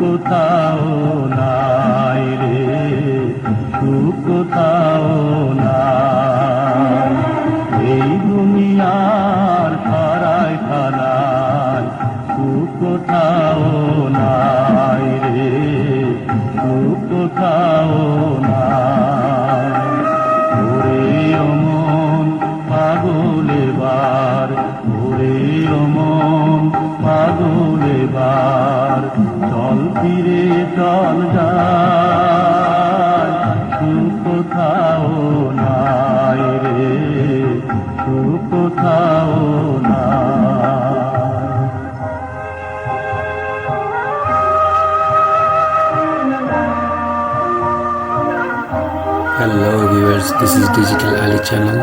কোথাও নাই রে, সুখ কোথাও নাই। এই দুনিয়ার খারায় খারায় সুখ কোথাও নাই রে, সুখ কোথাও নাই। ওরে অমন পাগল এবার, ওরে অমন পাগল এবার, চল ফিরে চল যায়, সুখ কোথাও নাই রে, সুখ কোথাও নাই। Hello viewers, this is Digital Ali channel.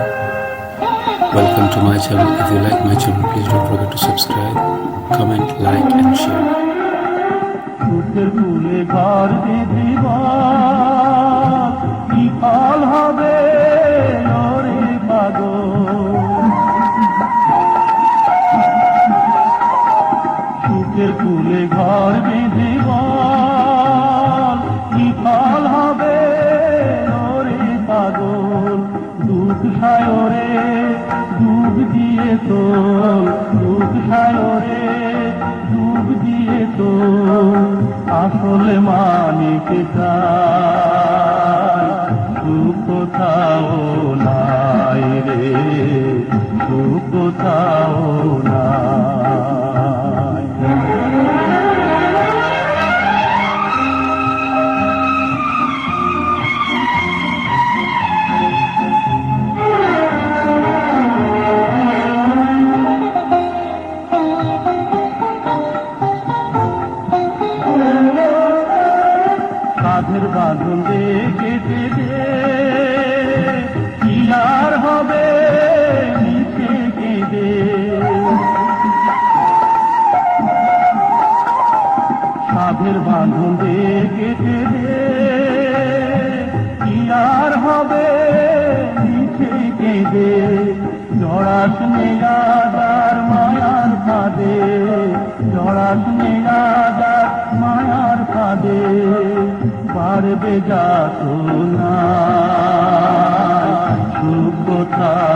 Welcome to my channel. If you like my channel, please don't forget to subscribe, comment, like and share. সুখের ফুলে ঘর বেঁধিব, কি ফল হবে ওরে পাগল। সুখের ফুলে ঘর বেঁধিব, কি ফল হবে ওরে পাগল। দুধ সায়রে দুধ দিয়ে তোল, দুধ সায়রে দুধ দিয়ে তোল, আসলে মানিক চাই, সুখ কোথাও নাই রে, সুখ কোথাও নাই। কাঁধের বাঁধন কেটে দে, কি আর হবে নিচে কেঁদে। কাঁধের বাঁধন কেটে দে, কি আর হবে নিচে কেঁদে। জড়াস নেগাদার মায়ার ফাঁদে, জড়াস নেগাদার মায়ার ফাঁদে, পারবে যাতনা, সুখ কোথাও